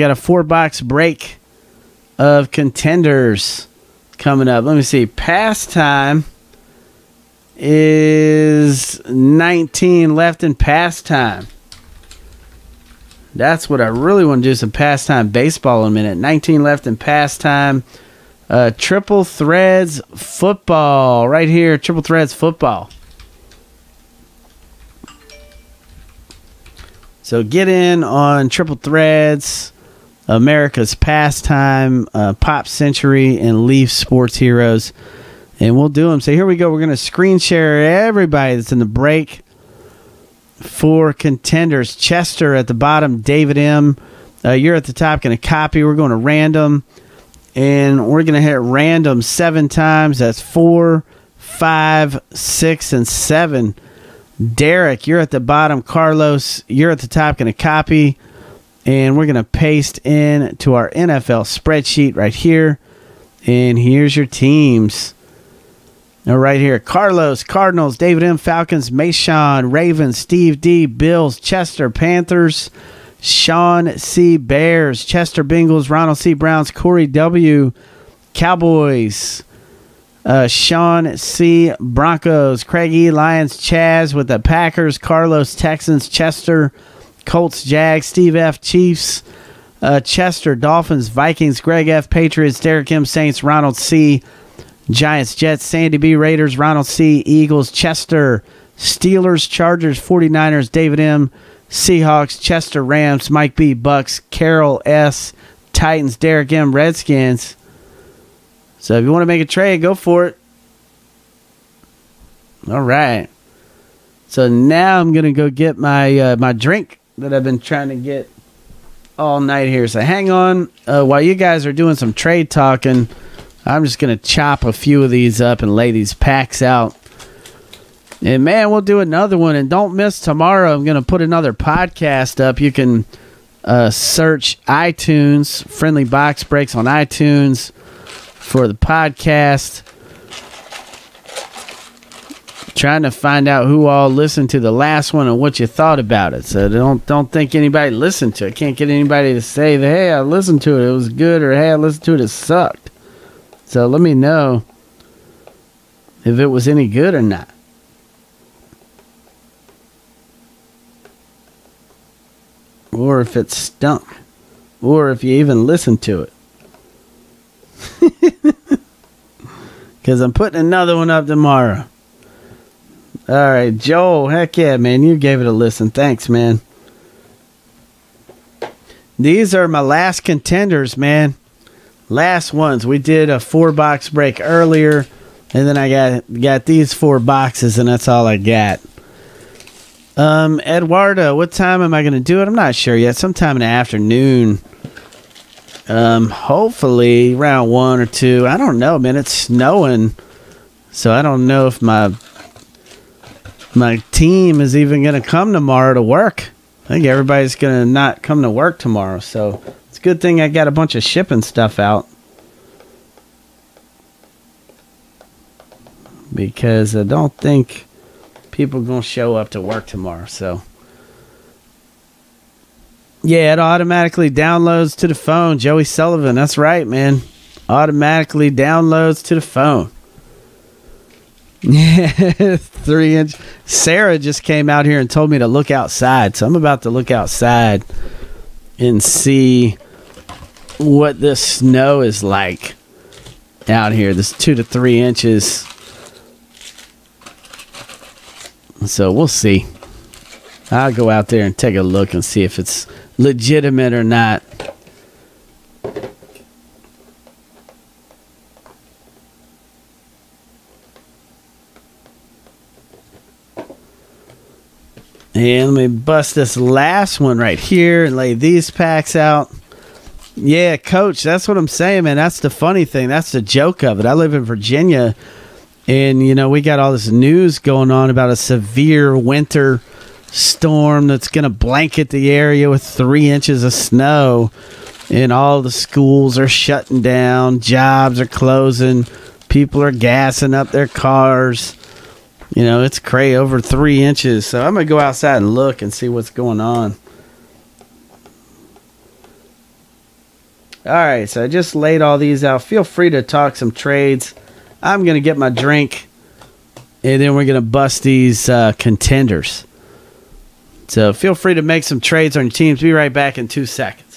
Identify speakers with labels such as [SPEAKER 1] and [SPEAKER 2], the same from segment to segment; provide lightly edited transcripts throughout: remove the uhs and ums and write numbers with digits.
[SPEAKER 1] got a 4-box break of Contenders coming up. Let me see. Pastime is 19 left in Pastime. That's what I really want to do, some Pastime baseball in a minute. 19 left in Pastime. Triple Threads football. Right here, Triple Threads football. So get in on Triple Threads, America's Pastime, Pop Century, and Leaf Sports Heroes. And we'll do them. So here we go. We're going to screen share everybody that's in the break for Contenders. Chester at the bottom, David M. You're at the top, going to copy. We're going to random. And we're going to hit random 7 times. That's 4, 5, 6, and 7. Derek, you're at the bottom. Carlos, you're at the top, going to copy. And we're going to paste in to our NFL spreadsheet right here. And here's your teams. Now right here, Carlos, Cardinals, David M, Falcons, Mayshawn, Ravens, Steve D, Bills, Chester, Panthers, Sean C, Bears, Chester, Bengals, Ronald C, Browns, Corey W, Cowboys, Sean C, Broncos, Craig E, Lions, Chaz with the Packers, Carlos, Texans, Chester, Colts, Jags, Steve F, Chiefs, Chester, Dolphins, Vikings, Greg F, Patriots, Derek M, Saints, Ronald C, Giants, Jets, Sandy B, Raiders, Ronald C, Eagles, Chester, Steelers, Chargers, 49ers, David M, Seahawks, Chester, Rams, Mike B, Bucks, Carol S, Titans, Derek M, Redskins. So if you want to make a trade, go for it. All right. So now I'm going to go get my my drink that I've been trying to get all night here. So hang on. While you guys are doing some trade talking, I'm just going to chop a few of these up and lay these packs out. And, man, we'll do another one. And don't miss tomorrow. I'm going to put another podcast up. You can search iTunes, Friendly Box Breaks on iTunes for the podcast. Trying to find out who all listened to the last one and what you thought about it. So don't think anybody listened to it. Can't get anybody to say that, hey, I listened to it, it was good, or hey, I listened to it, it sucked. So let me know if it was any good or not. Or if it stunk. Or if you even listened to it. Because I'm putting another one up tomorrow. All right, Joel, heck yeah, man. You gave it a listen. Thanks, man. These are my last Contenders, man. Last ones. We did a 4-box break earlier, and then I got these 4 boxes, and that's all I got. Eduardo, what time am I going to do it? I'm not sure yet. Sometime in the afternoon. Hopefully around 1 or 2. I don't know, man. It's snowing, so I don't know if my team is even going to come tomorrow to work. I think everybody's going to not come to work tomorrow, so it's a good thing I got a bunch of shipping stuff out. Because I don't think people are going to show up to work tomorrow, so. Yeah, it automatically downloads to the phone. Joey Sullivan, that's right, man. Automatically downloads to the phone. Yeah, 3-inch. Sarah just came out here and told me to look outside, so I'm about to look outside and see what this snow is like out here. This 2 to 3 inches. So we'll see. I'll go out there and take a look and see if it's legitimate or not. And let me bust this last one right here and lay these packs out. Yeah, Coach, that's what I'm saying, man. That's the funny thing. That's the joke of it. I live in Virginia, and, you know, we got all this news going on about a severe winter storm that's going to blanket the area with 3 inches of snow, and all the schools are shutting down. Jobs are closing. People are gassing up their cars. You know, it's crazy, over 3 inches. So I'm going to go outside and look and see what's going on. All right, so I just laid all these out. Feel free to talk some trades. I'm going to get my drink, and then we're going to bust these contenders. So feel free to make some trades on your teams. Be right back in 2 seconds.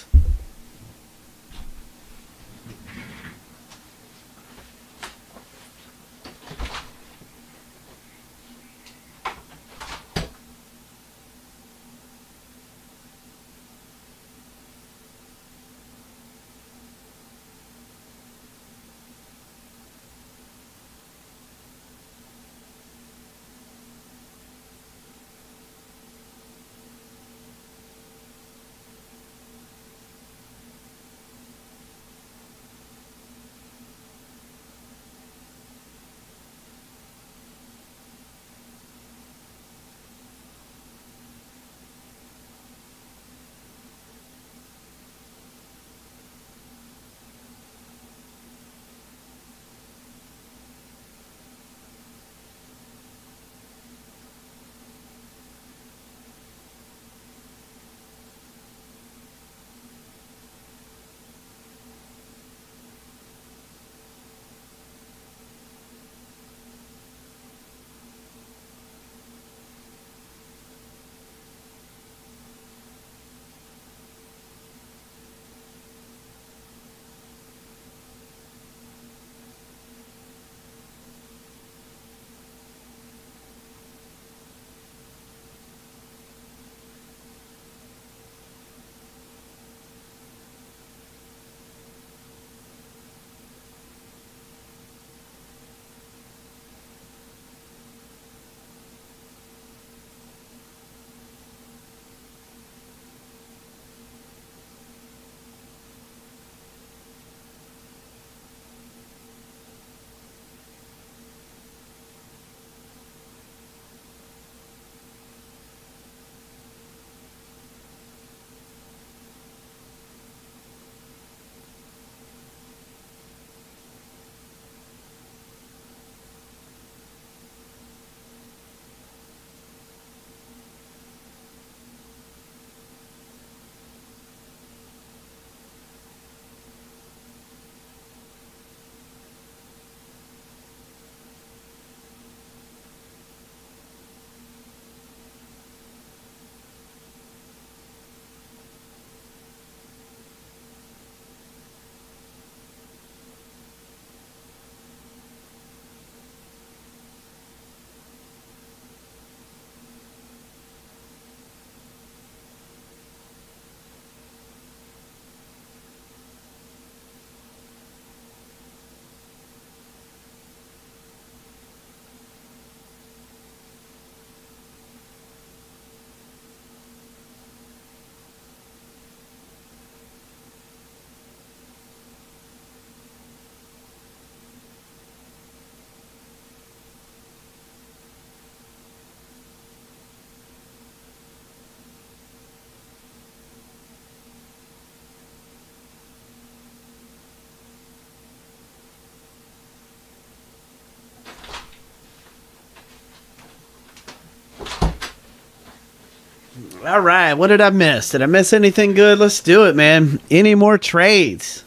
[SPEAKER 1] All right, what did I miss? Did I miss anything good? Let's do it, man. Any more trades?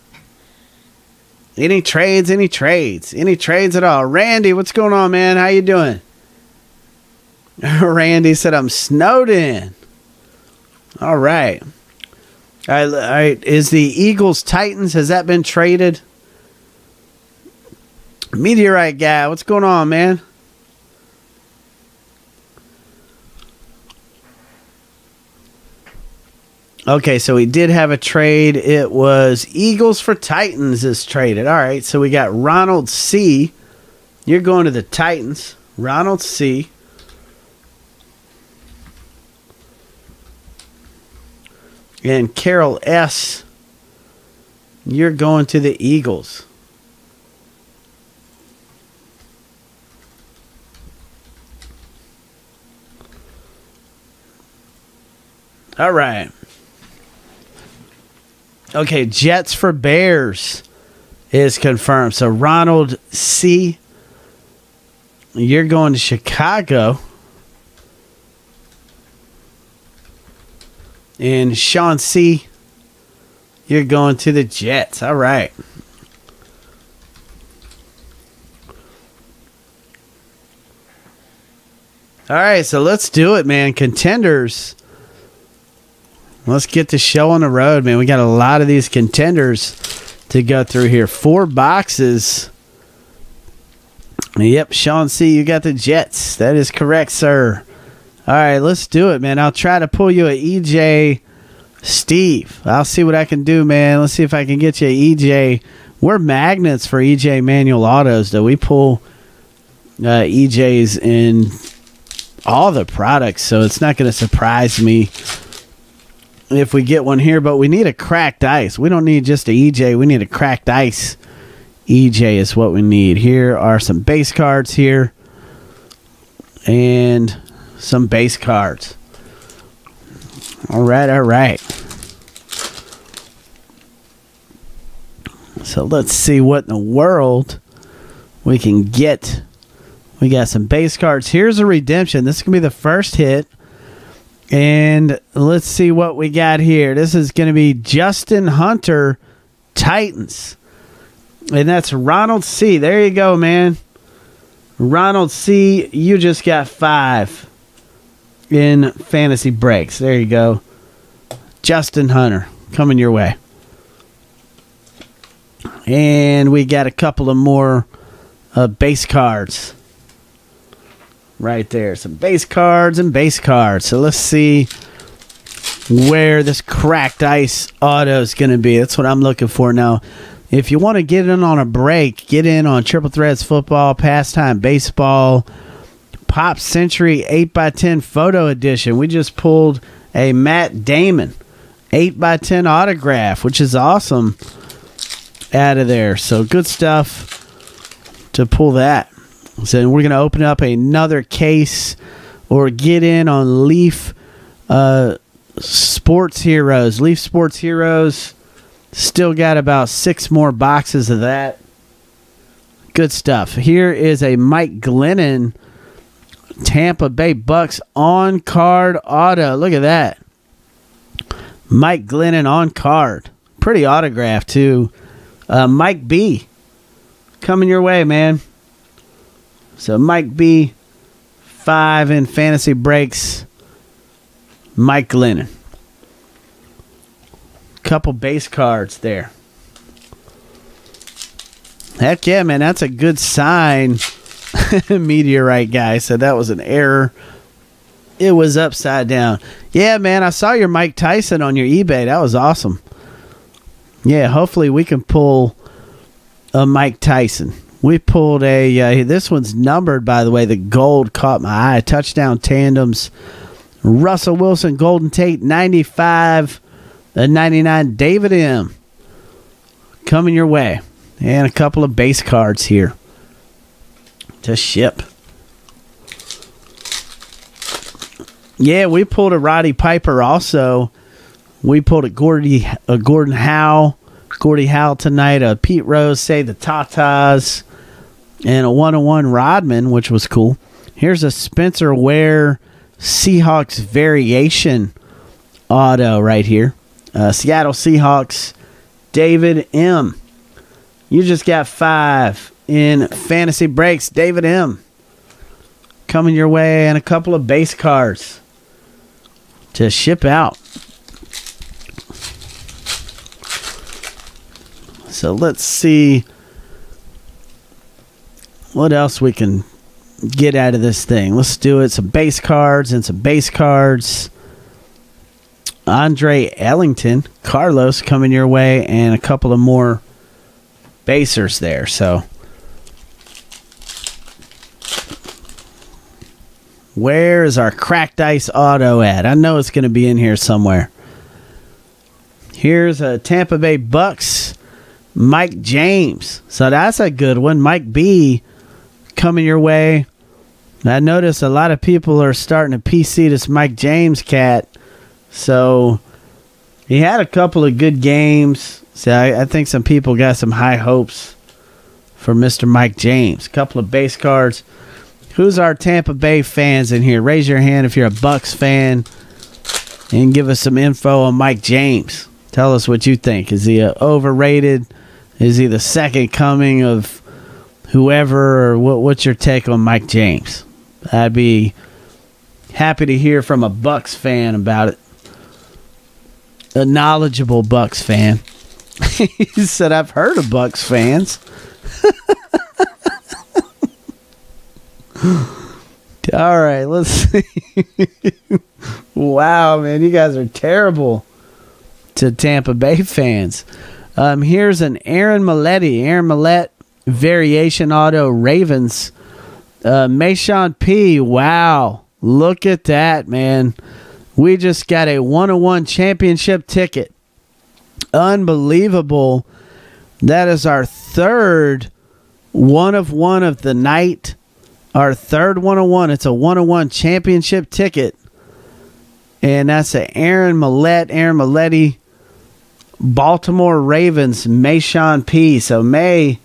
[SPEAKER 1] Any trades? Any trades? Any trades at all? Randy, what's going on, man? How you doing? Randy said I'm snowed in. All right. All right. Is the Eagles Titans, has that been traded? Meteorite guy, what's going on, man? Okay, so we did have a trade. It was Eagles for Titans is traded. All right, so we got Ronald C. You're going to the Titans. Ronald C. And Carol S. You're going to the Eagles. All right. Okay, Jets for Bears is confirmed. So Ronald C., you're going to Chicago. And Sean C., You're going to the Jets. All right. All right, so let's do it, man. Contenders. Let's get the show on the road, man. We got a lot of these contenders to go through here. 4 boxes. Yep, Sean C., you got the Jets. That is correct, sir. All right, let's do it, man. I'll try to pull you a EJ Steve. I'll see what I can do, man. Let's see if I can get you a EJ. We're magnets for EJ manual autos, though. We pull EJs in all the products, so it's not going to surprise me if we get one here, but we need a cracked ice. We don't need just a EJ. We need a cracked ice EJ is what we need. Here are some base cards here and some base cards. All right, all right. So let's see what in the world we can get. We got some base cards. Here's a redemption. This is going to be the first hit. And let's see what we got here. This is going to be Justin Hunter, Titans. And that's Ronald C. There you go, man. Ronald C., you just got 5 in fantasy breaks. There you go. Justin Hunter, coming your way. And we got a couple of more base cards. Right there. Some base cards and base cards. So let's see where this cracked ice auto is going to be. That's what I'm looking for now. If you want to get in on a break, get in on Triple Threads Football, Pastime Baseball, Pop Century 8x10 Photo Edition. We just pulled a Matt Damon 8x10 autograph, which is awesome, out of there. So good stuff to pull that. So we're going to open up another case or get in on Leaf Sports Heroes. Leaf Sports Heroes. Still got about 6 more boxes of that. Good stuff. Here is a Mike Glennon Tampa Bay Bucks on-card auto. Look at that. Mike Glennon on card. Pretty autograph, too. Mike B. coming your way, man. So Mike B. 5 in fantasy breaks. Mike Glennon. Couple base cards there. Heck yeah, man. That's a good sign. Meteorite guy said that was an error. It was upside down. Yeah, man. I saw your Mike Tyson on your eBay. That was awesome. Yeah, hopefully we can pull a Mike Tyson. We pulled a, this one's numbered, by the way. The gold caught my eye. Touchdown tandems. Russell Wilson, Golden Tate, 95. 99 David M. coming your way. And a couple of base cards here to ship. Yeah, we pulled a Roddy Piper also. We pulled a Gordon Howe. Gordie Howe tonight. A Pete Rose, say the Tatas. And a 101 Rodman, which was cool. Here's a Spencer Ware Seahawks variation auto right here. Seattle Seahawks, David M. You just got 5 in fantasy breaks. David M. coming your way, and a couple of base cards to ship out. So let's see what else we can get out of this thing. Let's do it. Some base cards and some base cards. Andre Ellington, Carlos coming your way, and a couple of more basers there. So where is our cracked ice auto at? I know it's going to be in here somewhere. Here's a Tampa Bay Bucks, Mike James. So that's a good one. Mike B coming your way. I noticed a lot of people are starting to PC this Mike James cat. So he had a couple of good games. So I think some people got some high hopes for Mr. Mike James. A couple of base cards. Who's our Tampa Bay fans in here? Raise your hand if you're a Bucks fan and give us some info on Mike James. Tell us what you think. Is he overrated? Is he the second coming of whoever? Or what's your take on Mike James? I'd be happy to hear from a Bucks fan about it. A knowledgeable Bucks fan. He said, I've heard of Bucks fans. All right, let's see. Wow, man, you guys are terrible to Tampa Bay fans. Here's an Aaron Melletti. Aaron Mellette, variation auto, Ravens. Mayshawn P. Wow, look at that, man. We just got a 1-1 championship ticket. Unbelievable. That is our third 1-of-1 of the night. Our third 1-1. It's a 1-1 championship ticket. And that's a Aaron Melletti, Baltimore Ravens, Mayshawn P. So, May,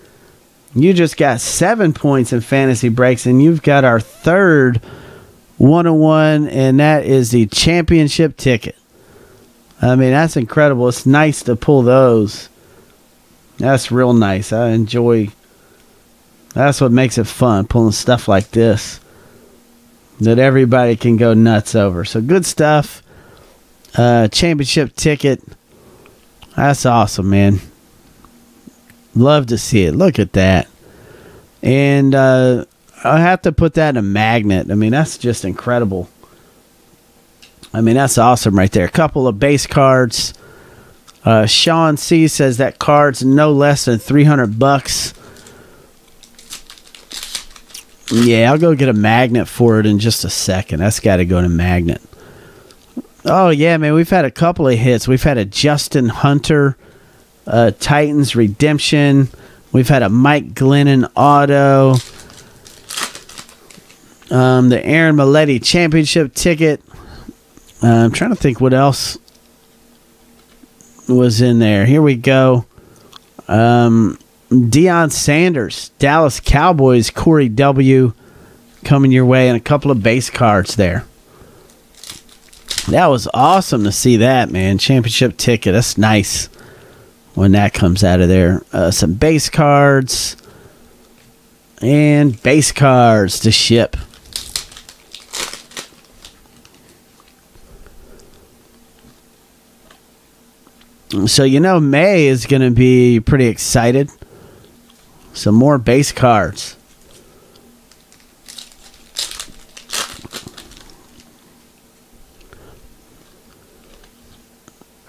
[SPEAKER 1] you just got 7 points in fantasy breaks, and you've got our third 1-1, and that is the championship ticket. I mean, that's incredible. It's nice to pull those. That's real nice. I enjoy. That's what makes it fun, pulling stuff like this that everybody can go nuts over. So good stuff. Championship ticket. That's awesome, man. Love to see it. Look at that. And I have to put that in a magnet. I mean, that's just incredible. I mean, that's awesome right there. A couple of base cards. Sean C says that card's no less than $300. Yeah, I'll go get a magnet for it in just a second. That's got to go in a magnet. Oh, yeah, man, we've had a couple of hits. We've had a Justin Hunter Titans Redemption. We've had a Mike Glennon auto. The Aaron Melletti championship ticket. I'm trying to think what else was in there. Here we go. Deion Sanders, Dallas Cowboys, Corey W. coming your way, and a couple of base cards there. That was awesome to see that, man. Championship ticket. That's nice when that comes out of there. Some base cards and base cards to ship. So, you know, May is going to be pretty excited. Some more base cards.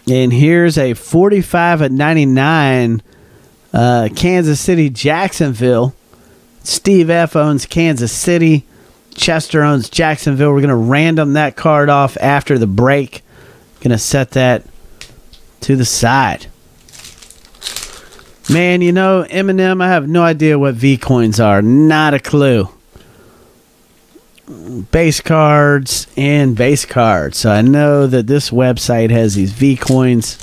[SPEAKER 1] And here's a 45/99 Kansas City Jacksonville. Steve F. owns Kansas City. Chester owns Jacksonville. We're going to random that card off after the break. Going to set that to the side. Man, you know, Eminem, I have no idea what V coins are. Not a clue. Base cards and base cards. So I know that this website has these V coins.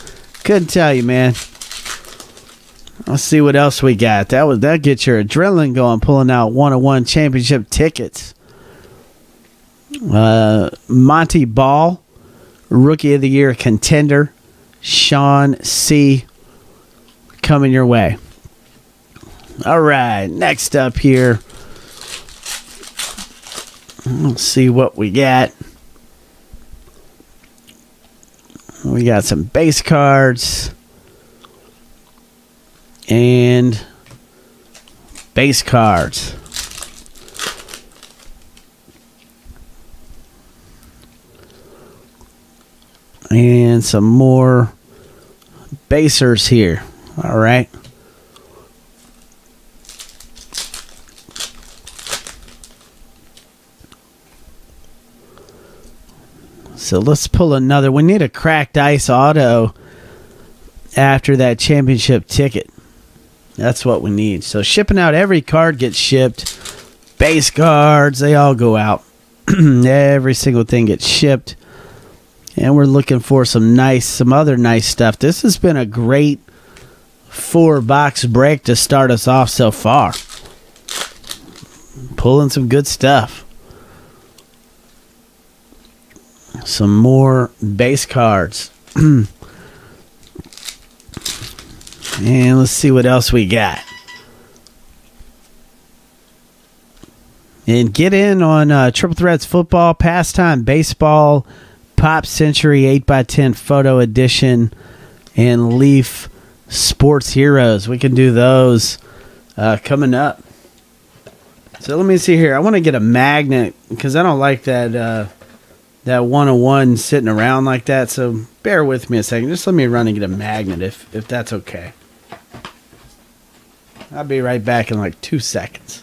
[SPEAKER 1] Couldn't tell you, man. Let's see what else we got. That gets your adrenaline going, pulling out 1-on-1 championship tickets. Monty Ball, Rookie of the Year contender. Sean C. coming your way. All right, next up here. Let's see what we got. We got some base cards and base cards. And some more basers here. All right. So let's pull another. We need a cracked ice auto after that championship ticket. That's what we need. So shipping out, every card gets shipped. Base cards, they all go out. Every single thing gets shipped. And we're looking for some other nice stuff. This has been a great 4-box break to start us off so far. Pulling some good stuff. Some more base cards. And let's see what else we got. And get in on Triple Threats football, pastime baseball, Pop Century 8x10 photo edition, and Leaf Sports Heroes. We can do those coming up. So let me see here. I want to get a magnet because I don't like that that 101 sitting around like that. So bear with me a second. Just let me run and get a magnet if that's okay. I'll be right back in like 2 seconds.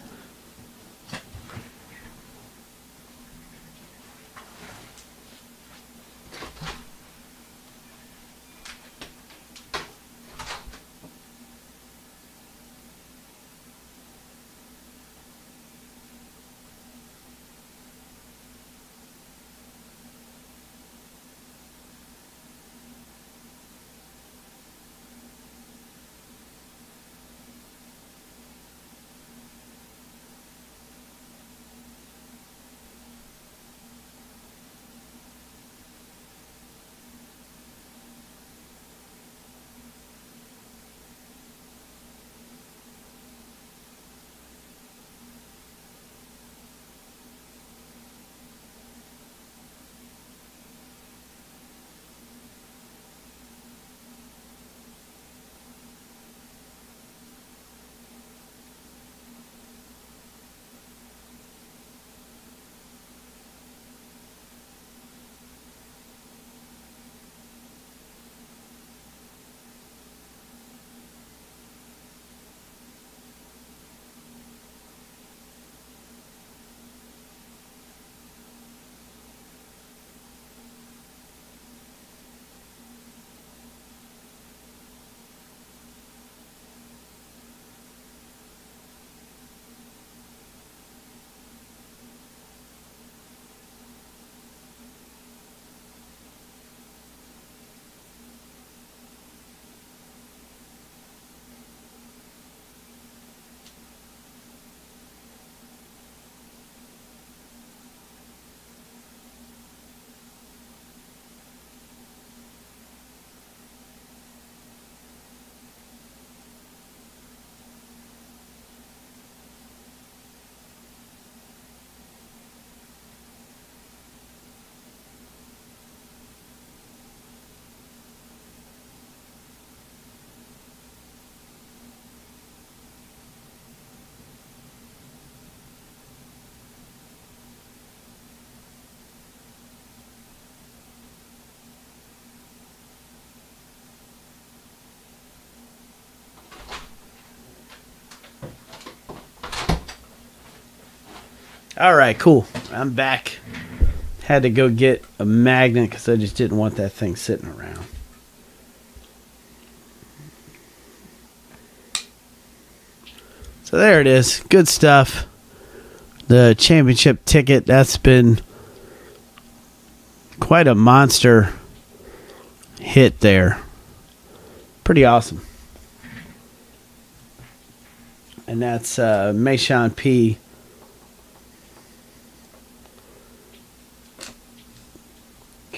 [SPEAKER 1] All right, cool. I'm back. Had to go get a magnet because I just didn't want that thing sitting around. So there it is. Good stuff. The championship ticket, that's been quite a monster hit there. Pretty awesome. And that's Mayshawn P.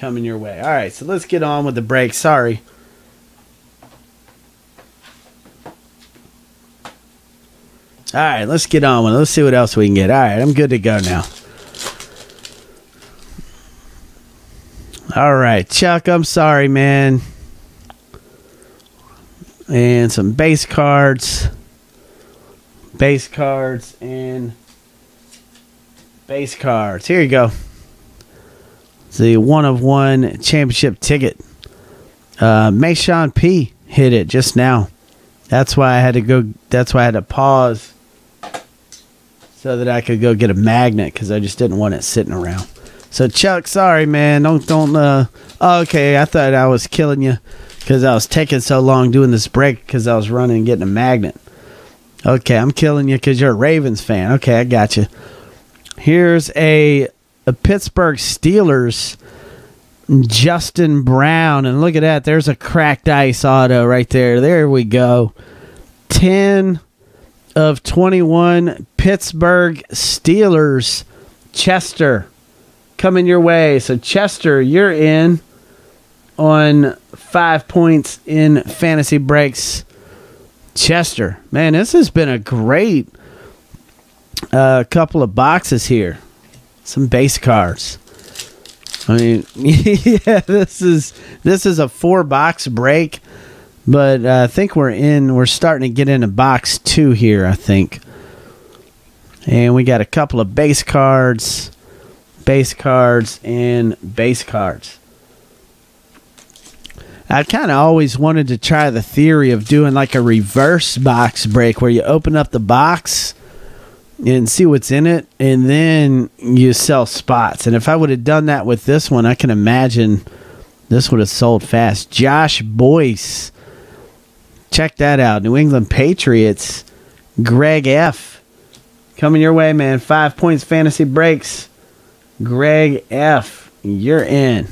[SPEAKER 1] coming your way. All right, so let's get on with the break. Sorry. All right, let's get on with it. Let's see what else we can get. All right, I'm good to go now. All right, Chuck, I'm sorry, man. And some base cards. Base cards and base cards. Here you go. It's the 1-of-1 championship ticket. Mayshawn P hit it just now. That's why I had to go. That's why I had to pause so that I could go get a magnet because I just didn't want it sitting around. So Chuck, sorry, man. Don't. Okay, I thought I was killing you because I was taking so long doing this break because I was running and getting a magnet. Okay, I'm killing you because you're a Ravens fan. Okay, I got you. Here's a Pittsburgh Steelers, Justin Brown. And look at that. There's a cracked ice auto right there. There we go. 10/21 Pittsburgh Steelers. Chester coming your way. So, Chester, you're in on 5 points in fantasy breaks Chester. Man, this has been a great couple of boxes here. Some base cards. I mean, yeah, this is a 4-box break, but I think we're starting to get into box 2 here, I think. And we got a couple of base cards, and base cards. I kind of always wanted to try the theory of doing like a reverse box break where you open up the box and see what's in it, and then you sell spots. And if I would have done that with this one, I can imagine this would have sold fast. Josh Boyce. Check that out. New England Patriots. Greg F. Coming your way, man. 5 points fantasy breaks. Greg F. You're in.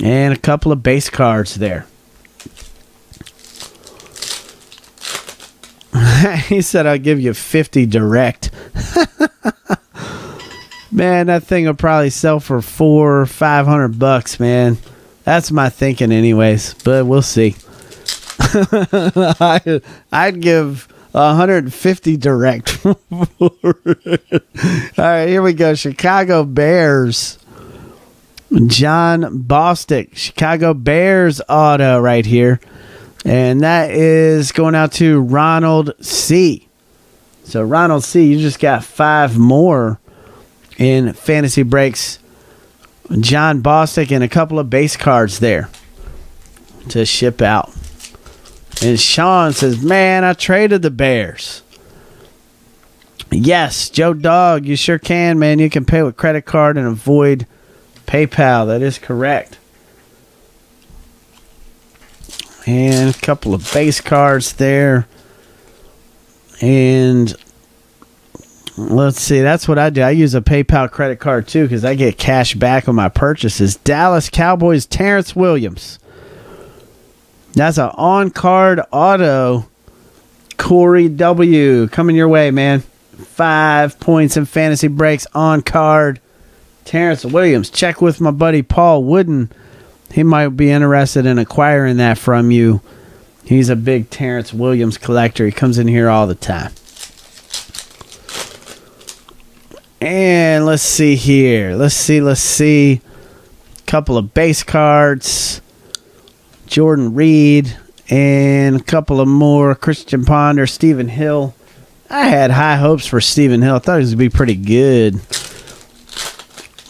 [SPEAKER 1] And a couple of base cards there. He said, I'll give you 50 direct. Man, that thing will probably sell for $400 or $500, man. That's my thinking anyways, but we'll see. I'd give 150 direct. All right, here we go. Chicago Bears. John Bostic. Chicago Bears auto right here. And that is going out to Ronald C. So, Ronald C., you just got 5 more in fantasy breaks. John Bostic and a couple of base cards there to ship out. And Sean says, man, I traded the Bears. Yes, Joe Dog, you sure can, man. You can pay with credit card and avoid PayPal. That is correct. And a couple of base cards there. And let's see. That's what I do. I use a PayPal credit card too because I get cash back on my purchases. Dallas Cowboys, Terrence Williams. That's an on-card auto. Corey W. Coming your way, man. 5 points in fantasy breaks on card. Terrence Williams. Check with my buddy Paul Wooden. He might be interested in acquiring that from you. He's a big Terrence Williams collector. He comes in here all the time. And let's see here. Let's see. Couple of base cards. Jordan Reed. And a couple of more. Christian Ponder, Stephen Hill. I had high hopes for Stephen Hill. I thought he was going to be pretty good.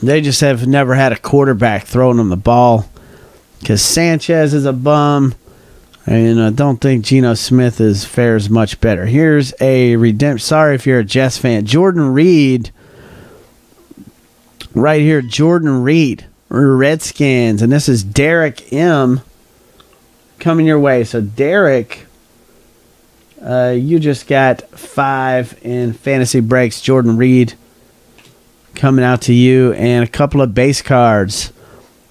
[SPEAKER 1] They just have never had a quarterback throwing them the ball. Because Sanchez is a bum. And I don't think Geno Smith fares much better. Here's a redemption. Sorry if you're a Jets fan. Jordan Reed. Right here. Jordan Reed. Redskins. And this is Derek M. Coming your way. So Derek, you just got 5 in fantasy breaks. Jordan Reed coming out to you. And a couple of base cards.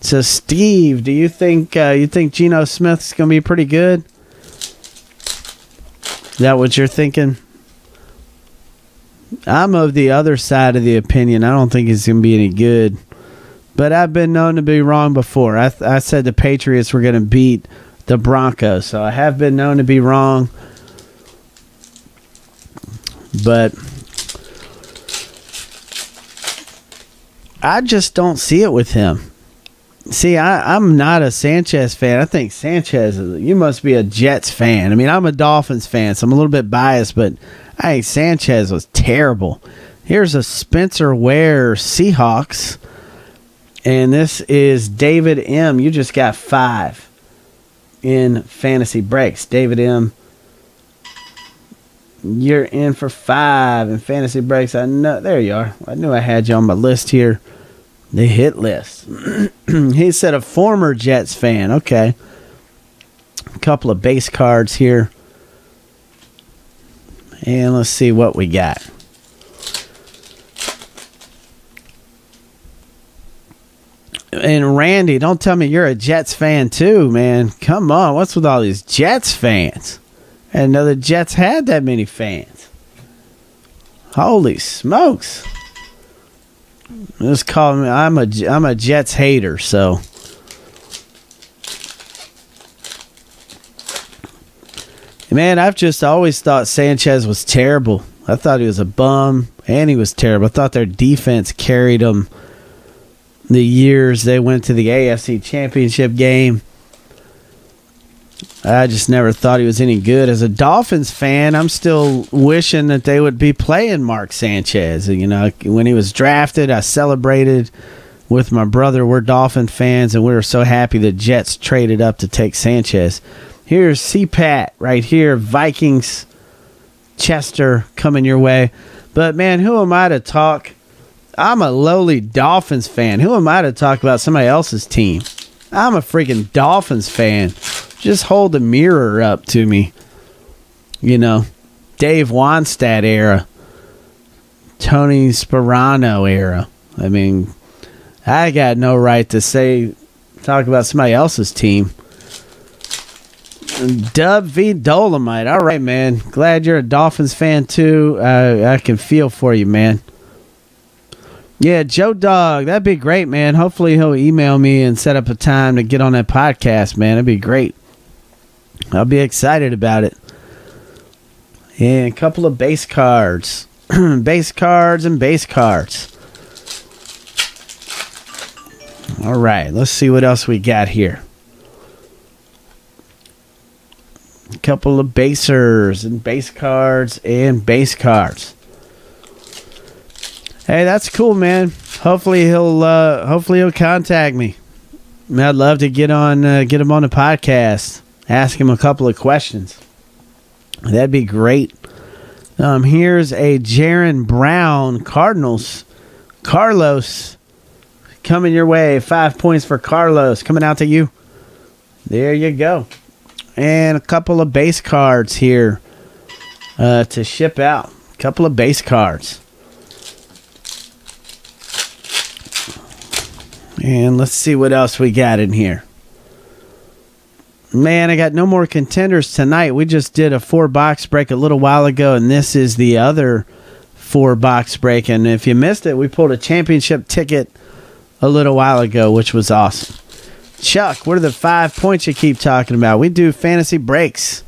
[SPEAKER 1] So, Steve, do you think Geno Smith's going to be pretty good? Is that what you're thinking? I'm of the other side of the opinion. I don't think he's going to be any good. But I've been known to be wrong before. I said the Patriots were going to beat the Broncos. So, I have been known to be wrong. But I just don't see it with him. See, I'm not a Sanchez fan. I think Sanchez, you must be a Jets fan. I mean, I'm a Dolphins fan, so I'm a little bit biased, but I think Sanchez was terrible. Here's a Spencer Ware Seahawks, and this is David M. You just got 5 in fantasy breaks. David M., you're in for 5 in fantasy breaks. I know, there you are. I knew I had you on my list here. The hit list. He said a former Jets fan. Okay. A couple of base cards here. And let's see what we got. And Randy, don't tell me you're a Jets fan too, man. Come on. What's with all these Jets fans? I didn't know the Jets had that many fans. Holy smokes. Just call me. I'm a Jets hater, so. Man, I've just always thought Sanchez was terrible. I thought he was a bum, and he was terrible. I thought their defense carried them the years they went to the AFC Championship game. I just never thought he was any good. As a Dolphins fan, I'm still wishing that they would be playing Mark Sanchez. You know, when he was drafted, I celebrated with my brother. We're Dolphin fans, and we were so happy the Jets traded up to take Sanchez. Here's CPAT right here, Vikings, Chester coming your way. But, man, who am I to talk? I'm a lowly Dolphins fan. Who am I to talk about somebody else's team? I'm a freaking Dolphins fan. Just hold the mirror up to me. You know, Dave Wannstedt era. Tony Sperano era. I mean, I got no right to talk about somebody else's team. Dub V Dolomite. All right, man. Glad you're a Dolphins fan, too. I can feel for you, man. Yeah, Joe Dog. That'd be great, man. Hopefully he'll email me and set up a time to get on that podcast, man. That'd be great. I'll be excited about it. And a couple of base cards. Base cards and base cards. All right, let's see what else we got here. A couple of basers and base cards and base cards. Hey, that's cool, man. Hopefully he'll contact me. I mean, I'd love to get him on the podcast. Ask him a couple of questions. That'd be great. Here's a Jaron Brown Cardinals. Carlos coming your way. 5 points for Carlos coming out to you. There you go. And a couple of base cards here to ship out. A couple of base cards. And let's see what else we got in here. Man, I got no more contenders tonight. We just did a 4-box break a little while ago, and this is the other 4-box break. And if you missed it, we pulled a championship ticket a little while ago, which was awesome. Chuck, what are the 5 points you keep talking about? We do fantasy breaks.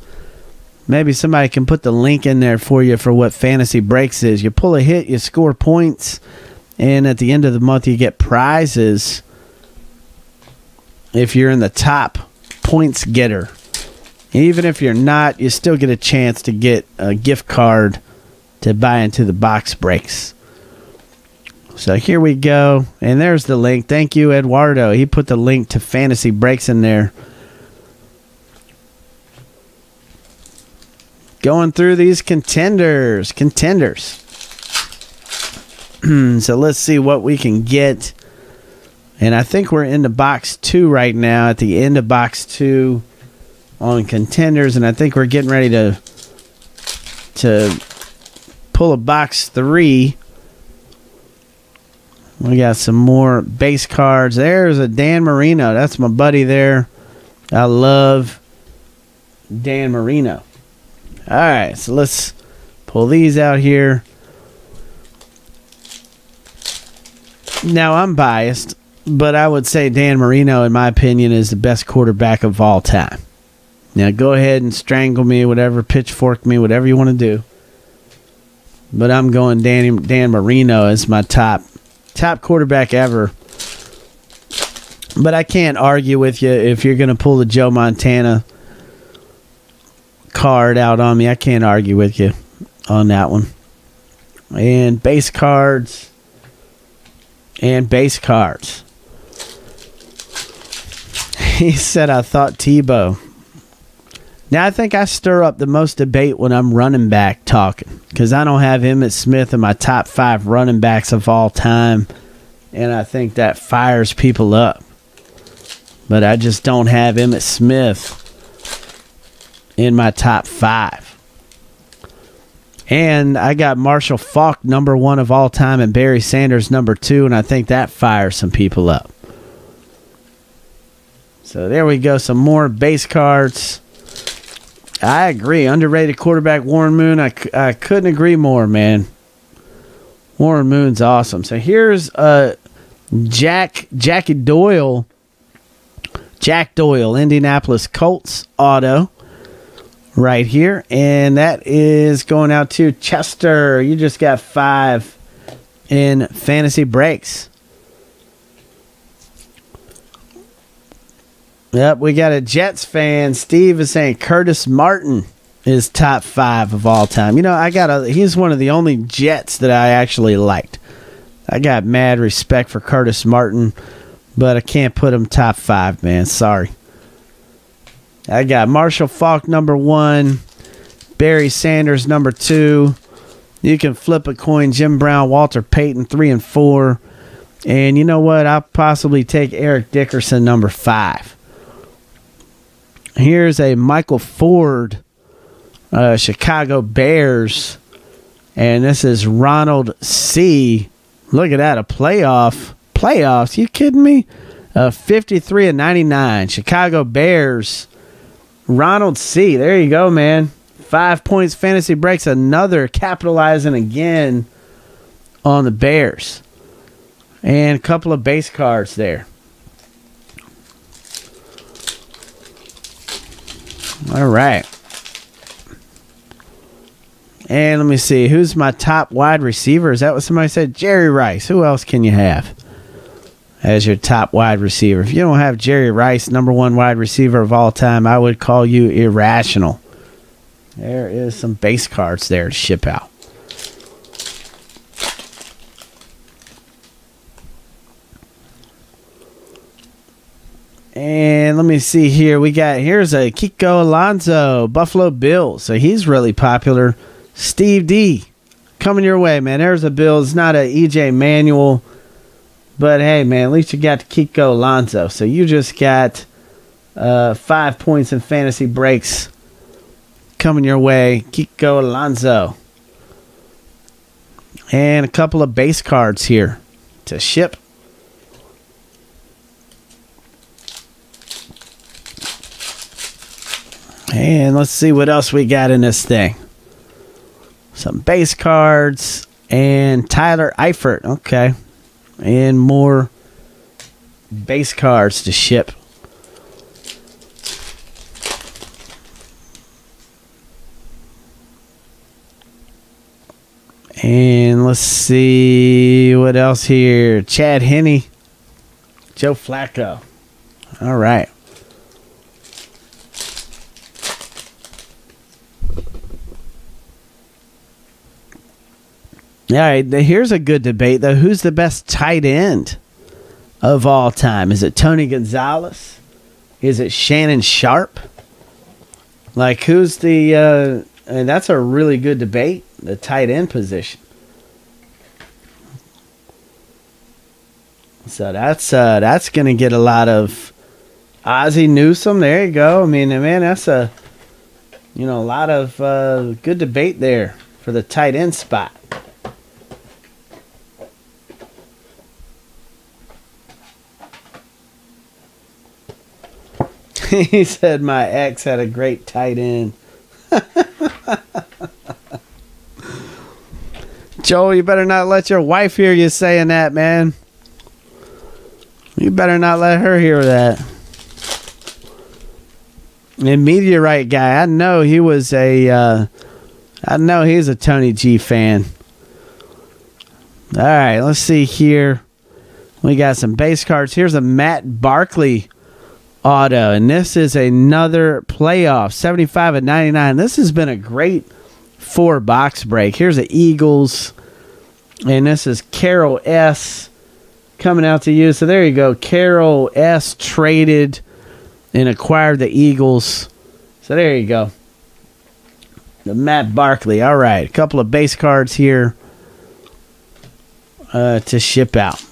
[SPEAKER 1] Maybe somebody can put the link in there for you for what fantasy breaks is. You pull a hit, you score points, and at the end of the month, you get prizes if you're in the top points getter. Even if you're not, you still get a chance to get a gift card to buy into the box breaks. So here we go. And there's the link. Thank you, Eduardo. He put the link to fantasy breaks in there. Going through these contenders. So let's see what we can get. And I think we're into box 2 right now, at the end of box 2 on contenders. And I think we're getting ready to pull a box 3. We got some more base cards. There's a Dan Marino. That's my buddy there. I love Dan Marino. All right, so let's pull these out here. Now, I'm biased, but I would say Dan Marino, in my opinion, is the best quarterback of all time. Now, go ahead and strangle me, whatever, pitchfork me, whatever you want to do. But I'm going Dan Marino as my top quarterback ever. But I can't argue with you if you're going to pull the Joe Montana card out on me. I can't argue with you on that one. And base cards. And base cards. He said, I thought Tebow. Now, I think I stir up the most debate when I'm running back talking, because I don't have Emmitt Smith in my top 5 running backs of all time, and I think that fires people up. But I just don't have Emmitt Smith in my top 5. And I got Marshall Faulk number 1 of all time and Barry Sanders number 2, and I think that fires some people up. So there we go, some more base cards. I agree. Underrated quarterback Warren Moon. I couldn't agree more, man. Warren Moon's awesome. So here's Jack Doyle, Indianapolis Colts auto. right here. And that is going out to Chester. You just got 5 in fantasy breaks. Yep, we got a Jets fan. Steve is saying Curtis Martin is top 5 of all time. You know, he's one of the only Jets that I actually liked. I got mad respect for Curtis Martin, but I can't put him top 5, man. Sorry. I got Marshall Faulk number 1, Barry Sanders number 2. You can flip a coin. Jim Brown, Walter Payton 3 and 4. And you know what? I'll possibly take Eric Dickerson number 5. Here's a Michael Ford, Chicago Bears. And this is Ronald C. Look at that, a playoffs. You kidding me? 53 and 99. Chicago Bears. Ronald C. There you go, man. 5 points fantasy breaks. Another capitalizing again on the Bears. And a couple of base cards there. All right. And let me see. Who's my top wide receiver? Is that what somebody said? Jerry Rice. Who else can you have as your top wide receiver? If you don't have Jerry Rice, number 1 wide receiver of all time, I would call you irrational. There is some base cards there to ship out. And let me see here. Here's a Kiko Alonso, Buffalo Bills. So he's really popular. Steve D, coming your way, man. There's a Bill. It's not a EJ Manuel. But, hey, man, at least you got Kiko Alonso. So you just got 5 points in fantasy breaks coming your way. Kiko Alonso. And a couple of base cards here to ship. And let's see what else we got in this thing. Some base cards and Tyler Eifert. Okay. And more base cards to ship. And let's see what else here. Chad Henne. Joe Flacco. All right. All right, here's a good debate, though. Who's the best tight end of all time? Is it Tony Gonzalez? Is it Shannon Sharp? Like, who's the... and that's a really good debate, the tight end position. So that's going to get a lot of Ozzie Newsome. There you go. I mean, man, that's a lot of good debate there for the tight end spot. He said my ex had a great tight end. Joel, you better not let your wife hear you saying that, man. You better not let her hear that. And Meteorite guy, I know he's a Tony G fan. All right, let's see here. We got some base cards. Here's a Matt Barkley auto, and this is another playoff, 75 and 99. This has been a great 4-box break. Here's the Eagles, and this is Carol S. coming out to you. So there you go. Carol S. traded and acquired the Eagles. So there you go. The Matt Barkley. All right, a couple of base cards here to ship out.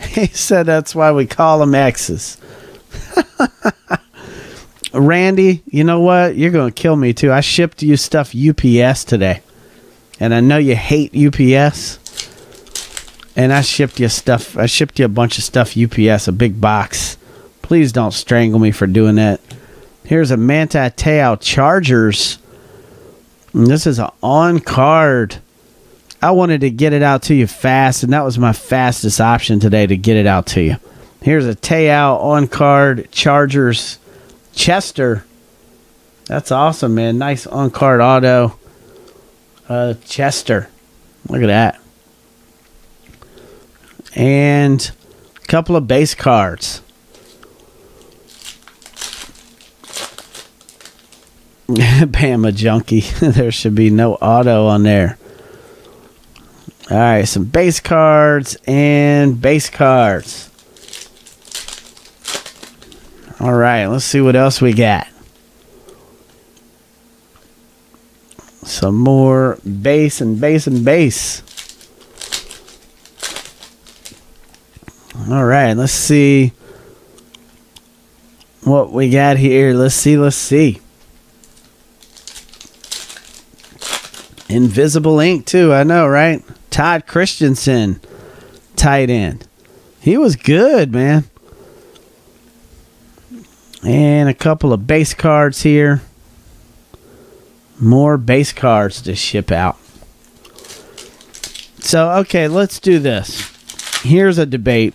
[SPEAKER 1] He said that's why we call them X's. Randy, you know what? You're going to kill me too. I shipped you stuff UPS today. And I know you hate UPS. And I shipped you stuff. I shipped you a bunch of stuff UPS, a big box. Please don't strangle me for doing that. Here's a Manti Te'o Chargers. And this is an on-card. I wanted to get it out to you fast, and that was my fastest option today to get it out to you. Here's a Te'o on-card Chargers Chester. That's awesome, man. Nice on-card auto. Chester. Look at that. And a couple of base cards. Bama Junkie. There should be no auto on there. All right, some base cards and base cards. All right, let's see what else we got. Some more base and base and base. All right, let's see what we got here. Let's see. Invisible ink too, I know, right? Todd Christensen, tight end. He was good, man. And a couple of base cards here. More base cards to ship out. So, okay, let's do this. Here's a debate.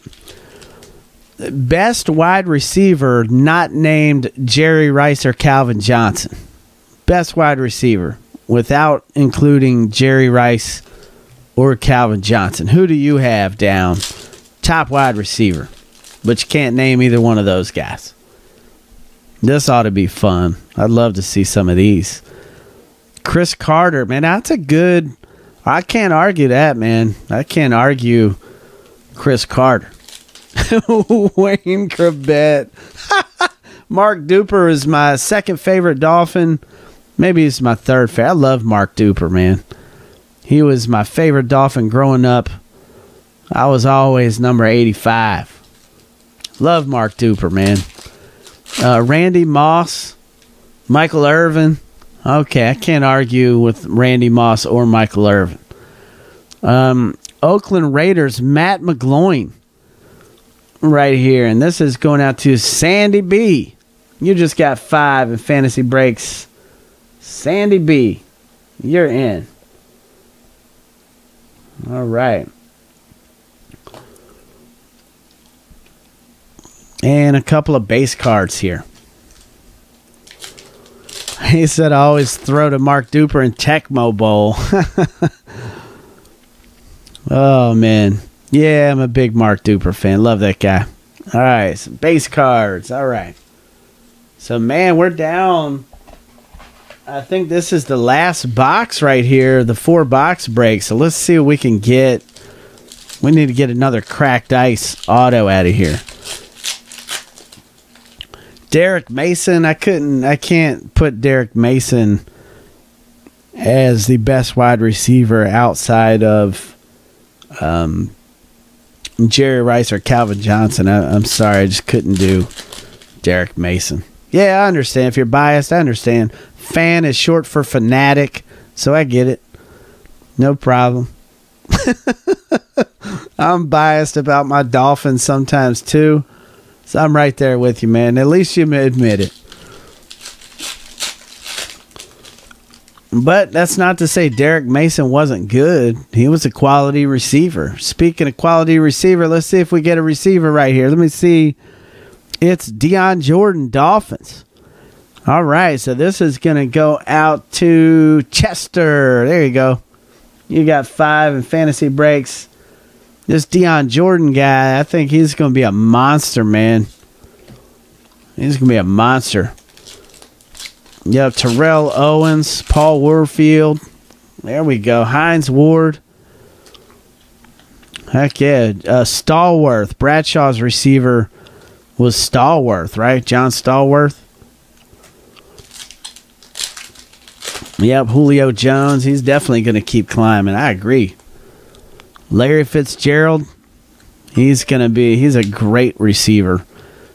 [SPEAKER 1] Best wide receiver not named Jerry Rice or Calvin Johnson. Best wide receiver without including Jerry Rice or Calvin Johnson. Who do you have down? Top wide receiver. But you can't name either one of those guys. This ought to be fun. I'd love to see some of these. Chris Carter, man, that's a good... I can't argue that, man. I can't argue Chris Carter. Wayne Kravett. Mark Duper is my second favorite Dolphin. Maybe he's my third favorite. I love Mark Duper, man. He was my favorite Dolphin growing up. I was always number 85. Love Mark Duper, man. Randy Moss. Michael Irvin. Okay, I can't argue with Randy Moss or Michael Irvin. Oakland Raiders, Matt McGloin. Right here. And this is going out to Sandy B. You just got 5 in Fantasy Breaks. Sandy B. You're in. All right. And a couple of base cards here. He said I always throw to Mark Duper in Tecmo Bowl. Oh, man. Yeah, I'm a big Mark Duper fan. Love that guy. All right, some base cards. All right. So, man, we're down. I think this is the last box right here, the 4-box break. So let's see what we can get. We need to get another cracked ice auto out of here. Derek Mason, I can't put Derek Mason as the best wide receiver outside of Jerry Rice or Calvin Johnson. I'm sorry, I just couldn't do Derek Mason. Yeah, I understand. If you're biased, I understand. Fan is short for fanatic, so I get it. No problem. I'm biased about my Dolphins sometimes too. So I'm right there with you, man. At least you admit it. But that's not to say Derek Mason wasn't good. He was a quality receiver. Speaking of quality receiver, let's see if we get a receiver right here. Let me see. It's Deion Jordan, Dolphins. All right, so this is going to go out to Chester. There you go. You got 5 in Fantasy Breaks. This Deion Jordan guy, I think he's going to be a monster, man. He's going to be a monster. You have Terrell Owens, Paul Warfield. There we go. Hines Ward. Heck yeah. Stallworth. Bradshaw's receiver was Stallworth, right? John Stallworth. Yep, Julio Jones. He's definitely going to keep climbing. I agree. Larry Fitzgerald. He's a great receiver.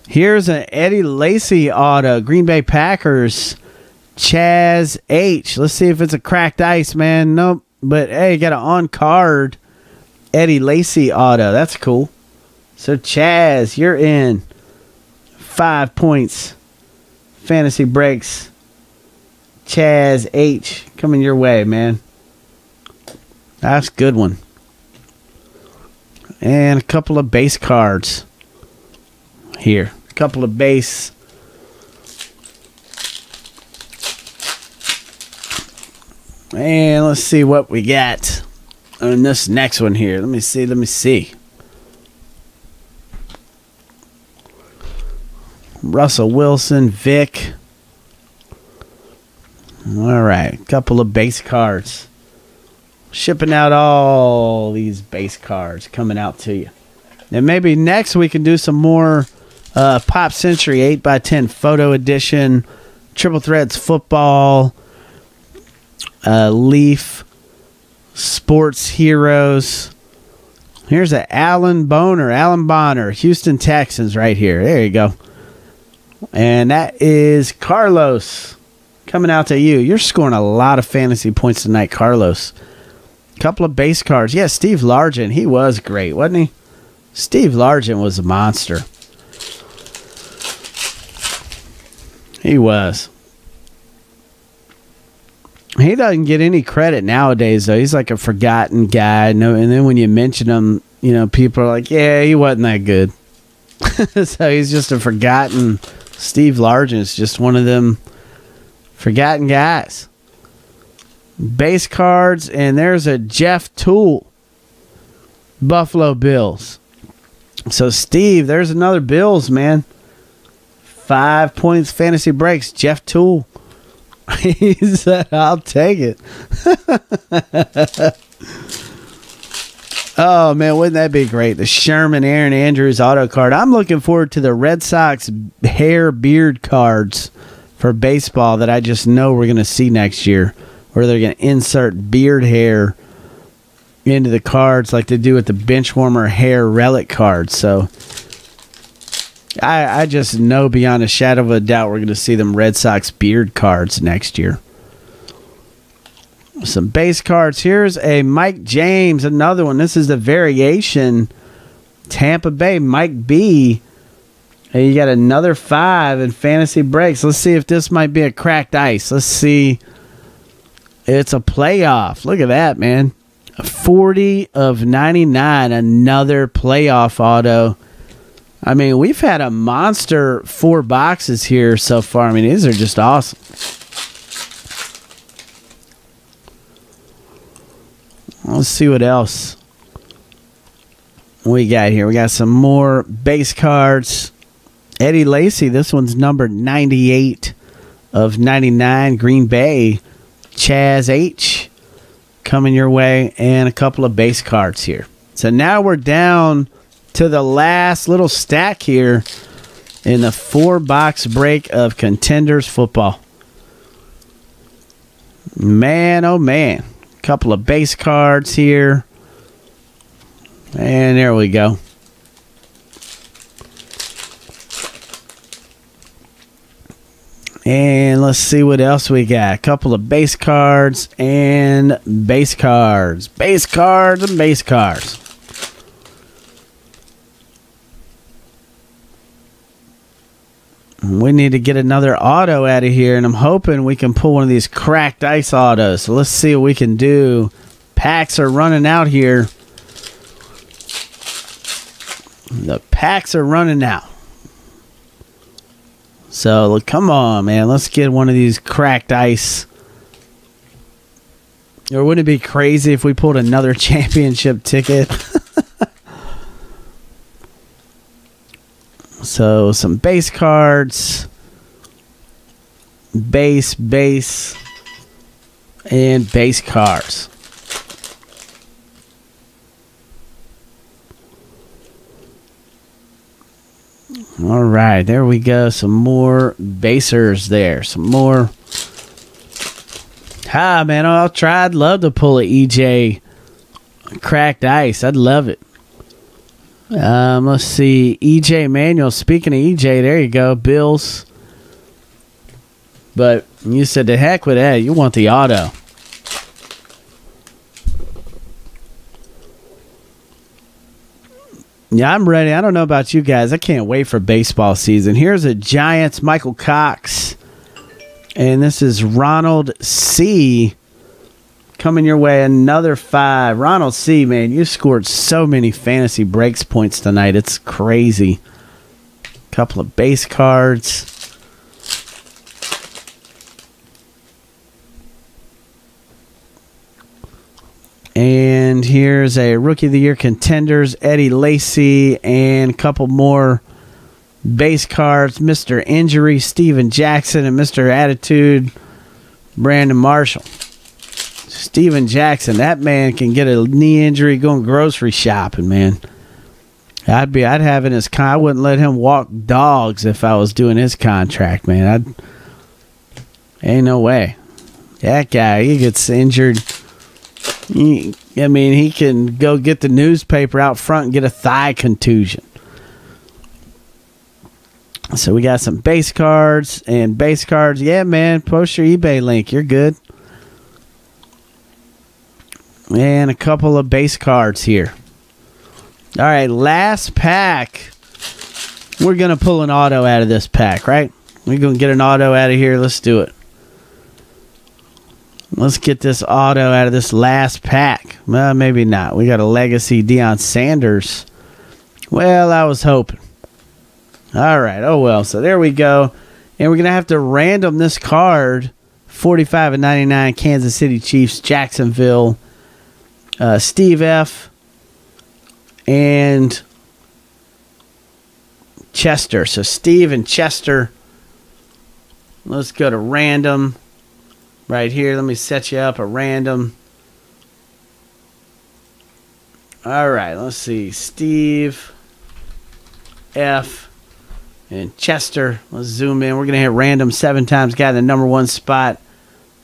[SPEAKER 1] Here's an Eddie Lacy auto. Green Bay Packers. Chaz H. Let's see if it's a cracked ice, man. Nope. But, hey, got an on-card Eddie Lacy auto. That's cool. So, Chaz, you're in. 5 points. Fantasy Breaks. Chaz H. Coming your way, man. That's a good one. And a couple of base cards. Here. A couple of base. And let's see what we got on this next one here. Let me see. Russell Wilson, Vic. All right, a couple of base cards. Shipping out all these base cards coming out to you. And maybe next we can do some more Pop Century 8x10 photo edition, Triple Threads football, Leaf, Sports Heroes. Here's a Alan Bonner, Houston Texans right here. There you go. And that is Carlos coming out to you. You're scoring a lot of fantasy points tonight, Carlos. Couple of base cards. Yeah, Steve Largent. He was great, wasn't he? Steve Largent was a monster. He was. He doesn't get any credit nowadays, though. He's like a forgotten guy. No, and then when you mention him, you know, people are like, yeah, he wasn't that good. So he's just a forgotten. Steve Largent is just one of them forgotten guys. Base cards, and there's a Jeff Toole, Buffalo Bills. So, Steve, there's another Bills, man. 5 points fantasy breaks, Jeff Toole. He said, I'll take it. Oh, man, wouldn't that be great? The Sherman Aaron Andrews auto card. I'm looking forward to the Red Sox hair beard cards for baseball that I just know we're going to see next year, where they're going to insert beard hair into the cards like they do with the Benchwarmer hair relic cards. So I just know beyond a shadow of a doubt we're going to see them Red Sox beard cards next year. Some base cards. Here's a Mike James, another one. This is the variation. Tampa Bay, Mike B. And you got another 5 in fantasy breaks. Let's see if this might be a cracked ice. Let's see. It's a playoff. Look at that, man. 40 of 99. Another playoff auto. I mean, we've had a monster 4 boxes here so far. I mean, these are just awesome. Let's see what else we got here. We got some more base cards. Eddie Lacy, this one's numbered 98 of 99. Green Bay, Chaz H. coming your way, and a couple of base cards here. So now we're down to the last little stack here in the 4-box break of Contenders football. Man, oh man. Couple of base cards here. And there we go. And let's see what else we got. A couple of base cards and base cards. Base cards and base cards. We need to get another auto out of here, and I'm hoping we can pull one of these cracked ice autos. So let's see what we can do. Packs are running out here. The packs are running out. So come on, man. Let's get one of these cracked ice. Or wouldn't it be crazy if we pulled another championship ticket? So, some base cards, base, and base cards. All right, there we go. Some more basers there. Some more. Hi, man. I'll try. I'd love to pull a EJ cracked ice. I'd love it. Let's see. EJ Manuel. Speaking of EJ, there you go. Bills. But you said the heck with that. You want the auto. Yeah, I'm ready. I don't know about you guys. I can't wait for baseball season. Here's a Giants Michael Cox. And this is Ronald C. Coming your way, another 5. Ronald C., man, you scored so many fantasy breaks points tonight. It's crazy. Couple of base cards. And here's a Rookie of the Year Contenders, Eddie Lacy, and a couple more base cards, Mr. Injury, Steven Jackson, and Mr. Attitude, Brandon Marshall. Steven Jackson, that man can get a knee injury going grocery shopping, man. I'd have in his I wouldn't let him walk dogs if I was doing his contract, man. Ain't no way. That guy, he gets injured. He can go get the newspaper out front and get a thigh contusion. So we got some base cards and base cards. Yeah, man, post your eBay link. You're good. And a couple of base cards here. All right, last pack. We're going to pull an auto out of this pack, right? We're going to get an auto out of here. Let's do it. Let's get this auto out of this last pack. Well, maybe not. We got a Legacy Deion Sanders. Well, I was hoping. All right. Oh, well. So there we go. And we're going to have to random this card. 45/99 Kansas City Chiefs, Jacksonville, Steve F. and Chester. So Steve and Chester. Let's go to random. Right here, let me set you up a random. All right, let's see. Steve, F, and Chester. Let's zoom in. We're going to hit random 7 times. Guy in the number 1 spot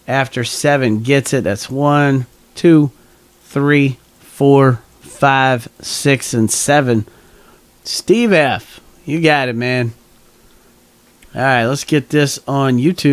[SPEAKER 1] after 7 gets it. That's 1, 2, 3, 4, 5, 6, and 7. Steve F, you got it, man. All right, let's get this on YouTube.